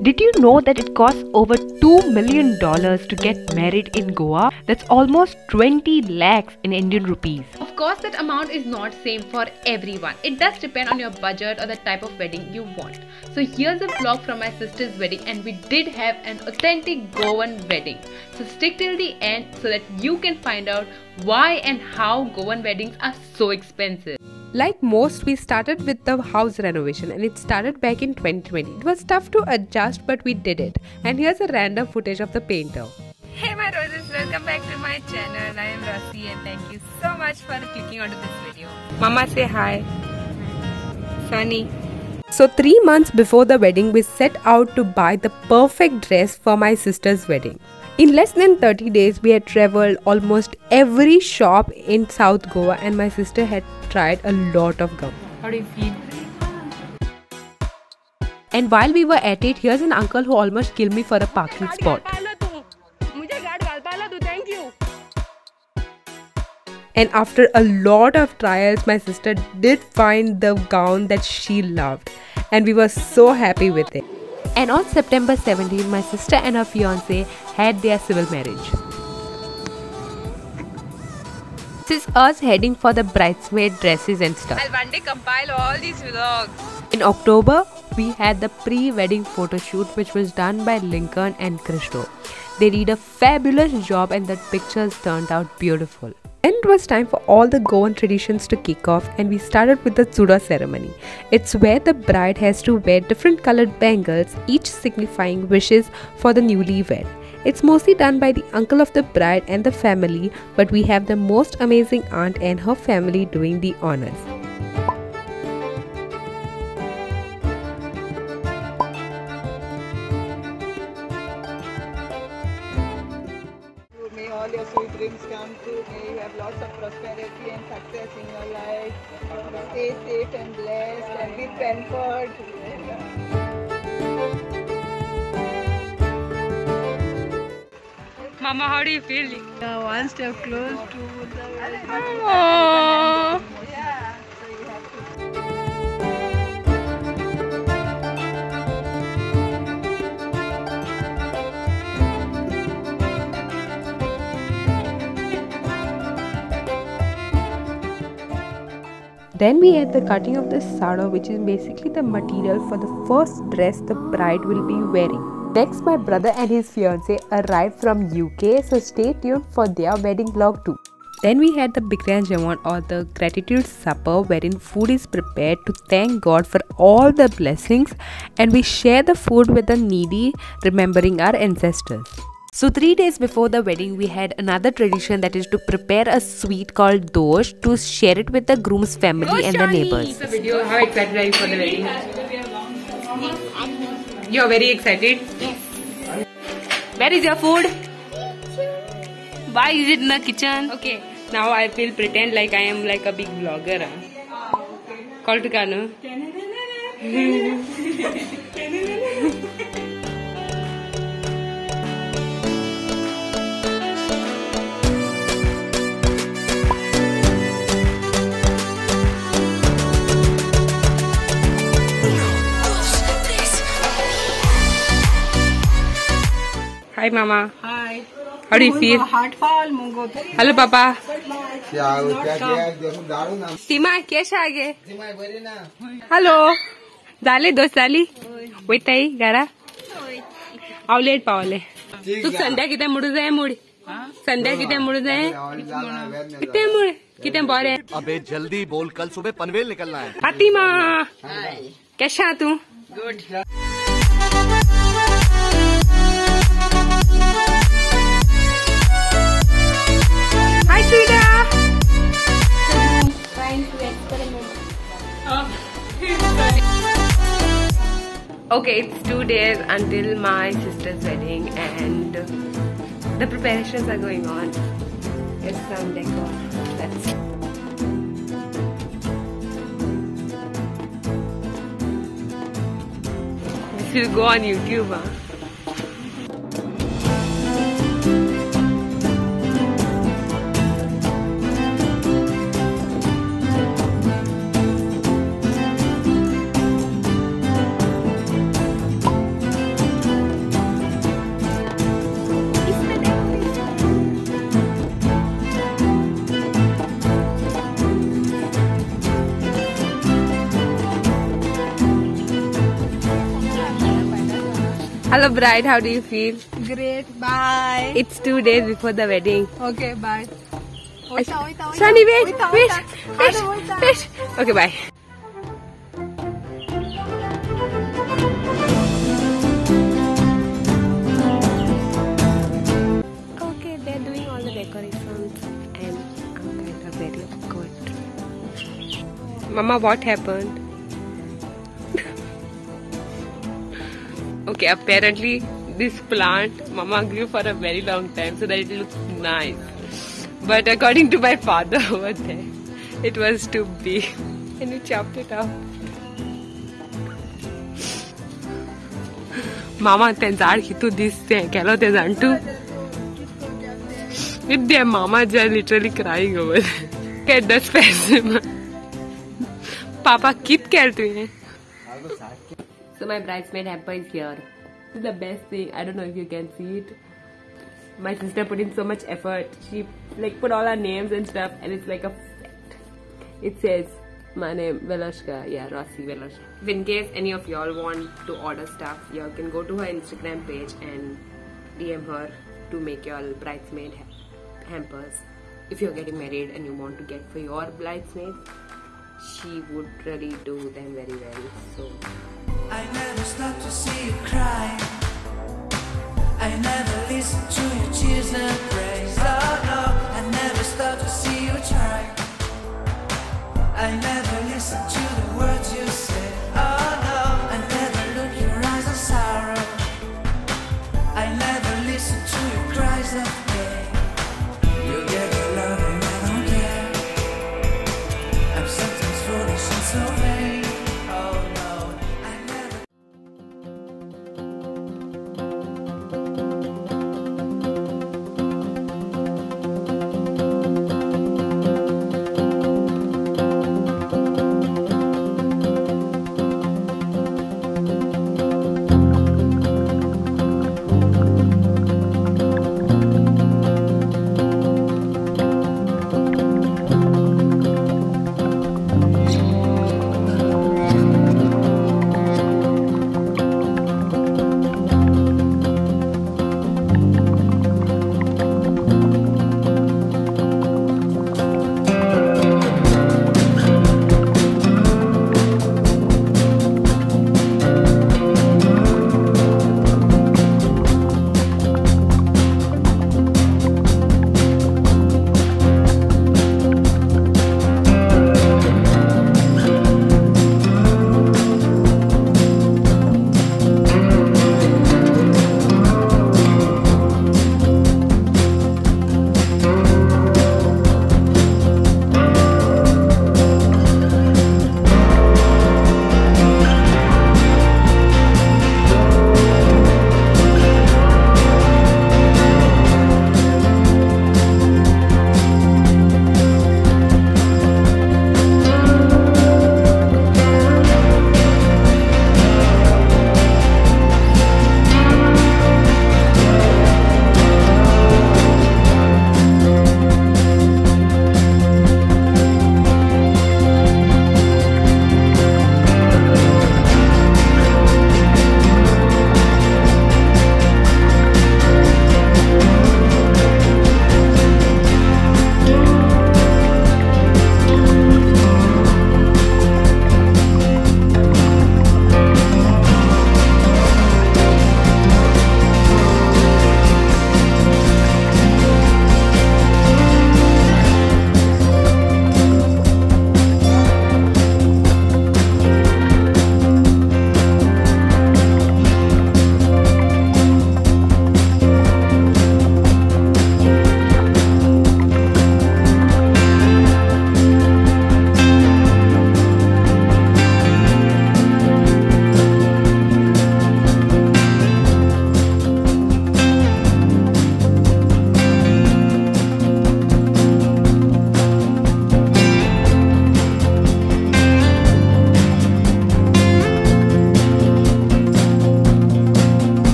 Did you know that it costs over $2 million to get married in Goa? That's almost 20 lakhs in Indian rupees. Of course, that amount is not same for everyone. It does depend on your budget or the type of wedding you want. So here's a vlog from my sister's wedding, and we did have an authentic Goan wedding. So stick till the end so that you can find out why and how Goan weddings are so expensive. Like most, we started with the house renovation and it started back in 2020. It was tough to adjust, but we did it. And here's a random footage of the painter. Hey my roses, welcome back to my channel. I am Rasi and thank you so much for clicking onto this video. Mama, say hi. Sunny. So 3 months before the wedding, we set out to buy the perfect dress for my sister's wedding. In less than 30 days, we had traveled almost every shop in South Goa and my sister had tried a lot of gum. How do you feel? And while we were at it, here's an uncle who almost killed me for a parking spot. Thank you. And after a lot of trials, my sister did find the gown that she loved. And we were so happy with it. And on September 17, my sister and her fiancé had their civil marriage. This is us heading for the bridesmaid dresses and stuff. I'll one day compile all these vlogs. In October, we had the pre-wedding photo shoot which was done by Lincoln and Christo. They did a fabulous job and the pictures turned out beautiful. Then it was time for all the Goan traditions to kick off and we started with the Tsura ceremony. It's where the bride has to wear different colored bangles, each signifying wishes for the newlywed. It's mostly done by the uncle of the bride and the family, but we have the most amazing aunt and her family doing the honors. May all your sweet dreams come true. May you have lots of prosperity and success in your life. Stay safe and blessed and be pampered. Mama, how do you feel? One step close to the wedding. Oh. Yeah. So you have to. Then we had the cutting of the sada, which is basically the material for the first dress the bride will be wearing. Next, my brother and his fiancée arrived from UK, so stay tuned for their wedding vlog too. Then we had the Bikran Jawan or the gratitude supper, wherein food is prepared to thank God for all the blessings and we share the food with the needy, remembering our ancestors. So 3 days before the wedding, we had another tradition, that is to prepare a sweet called dosh to share it with the groom's family and the neighbors. Video. How excited are you for the wedding? You're very excited? Yes. Where is your food? Why is it in the kitchen? Okay. Now I will pretend like I am like a big vlogger. Call to Kanu. Hi Mama. Hi. How do you feel? Hello Papa. Sima, कैसा आगे? Hello. झाले दोस्त झाली? वैत आहे घरा? Owlet Pawle. तू संध्या किती मुडू जाय मुड? संध्या किती मुडू जाय? किती मुड? किती बरे? अबे जल्दी बोल, कल सुबह पनवेल निकलना है. फातिमा. कैसा तू? Good. Hi, sweetheart. Trying to experiment. Okay, it's 2 days until my sister's wedding and the preparations are going on. It's some decor. Let's This will go on YouTube, huh? Hello bride, how do you feel? Great, bye. It's 2 days before the wedding. Okay, bye. Shani, wait. Okay, bye. Okay, they're doing all the decorations and I'm kind of very good. Mama, what happened? Okay, apparently this plant Mama grew for a very long time so that it looks nice. But according to my father over there, it was too big and we chopped it off. Mama, ten zard kitu diste kelo te zantu. With their mama just literally crying over there. Get the specimen. Papa kit keltu hai. So my bridesmaid hamper is here. This is the best thing. I don't know if you can see it. My sister put in so much effort. She like put all our names and stuff, and it's like a set. It says my name Veloshka. Yeah, Rossi Veloshka. If in case any of y'all want to order stuff, y'all can go to her Instagram page and DM her to make y'all bridesmaid hampers. If you're getting married and you want to get for your bridesmaids, she would really do them very well. So I never stop to see you cry. I never listen to your tears and praise. Oh no, I never stop to see you try. I never listen to the words you say. Oh no, I never look your eyes of sorrow. I never listen to your cries of pain. You get the love and I don't care. I'm sometimes foolish and so vain. Oh no, I never.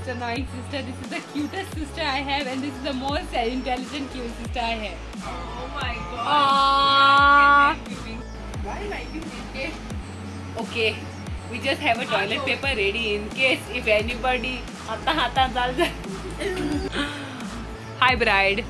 most annoying sister, this is the cutest sister I have, and this is the most intelligent cute sister I have. Oh my god. okay. We just have a toilet paper ready in case if anybody hata dal. Hi bride.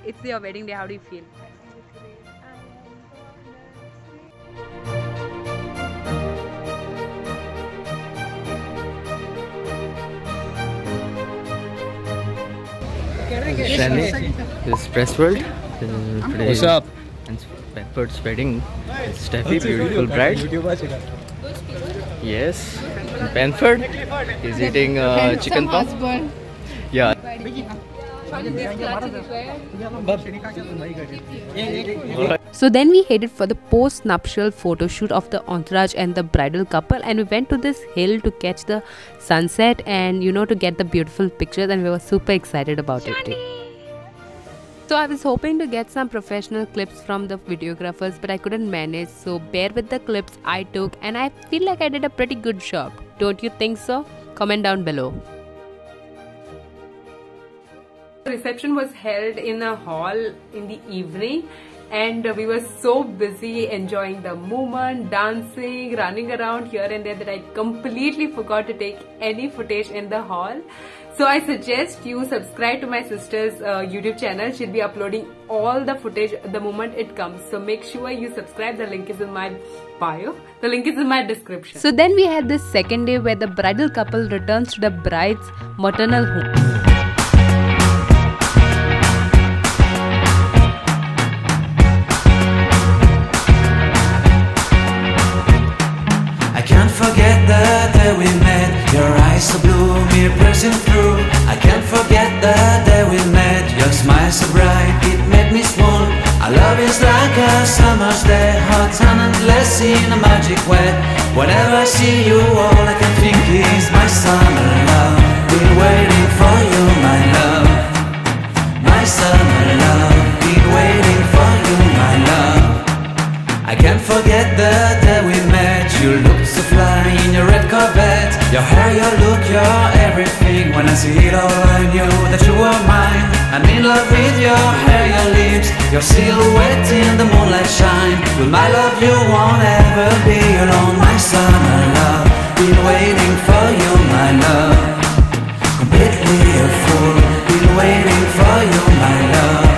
It's your wedding day. How do you feel? Stanley, this is Press World. What's up? And Pepper's wedding. It's Steffi, beautiful bride. Yes. Benford is eating chicken puff. Yeah. So then we headed for the post-nuptial photo shoot of the entourage and the bridal couple, and we went to this hill to catch the sunset and to get the beautiful pictures, and we were super excited about it. So I was hoping to get some professional clips from the videographers, but I couldn't manage, so bear with the clips I took, and I feel like I did a pretty good job. Don't you think so? Comment down below. The reception was held in a hall in the evening, and we were so busy enjoying the moment, dancing, running around here and there that I completely forgot to take any footage in the hall. So I suggest you subscribe to my sister's YouTube channel. She'll be uploading all the footage the moment it comes. So make sure you subscribe. The link is in my bio. The link is in my description. So then we had this second day where the bridal couple returns to the bride's maternal home. Forget the day we met. Your eyes so blue, me pressing through. I can't forget the day we met. Your smile so bright, it made me swoon. Our love is like a summer's day, hot and endless in a magic way. Whenever I see you, all I can think is my summer love. Been waiting for you, my love. My summer love. Been waiting for you, my love. I can't forget the day we met. You looked so fly in your red Corvette. Your hair, your look, your everything. When I see it all, I knew that you were mine. I'm in love with your hair, your lips, your silhouette in the moonlight shine. With my love you won't ever be alone. My summer love, been waiting for you, my love. Completely a fool, been waiting for you, my love.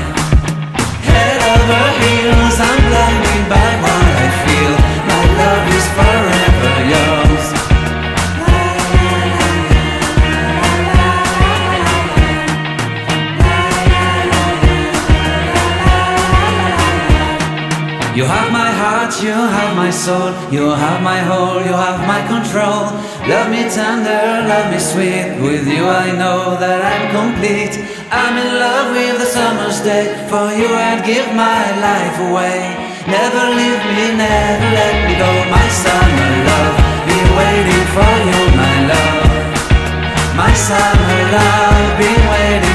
Head over heels, I'm blinded by what I feel. My love is forever yours. You have my heart, you have my soul, you have my whole, you have my control. Love me tender, love me sweet. With you I know that I'm complete. I'm in love with the summer's day. For you I'd give my life away. Never leave me, never let me go. My summer love, been waiting for you, my love. My summer love, been waiting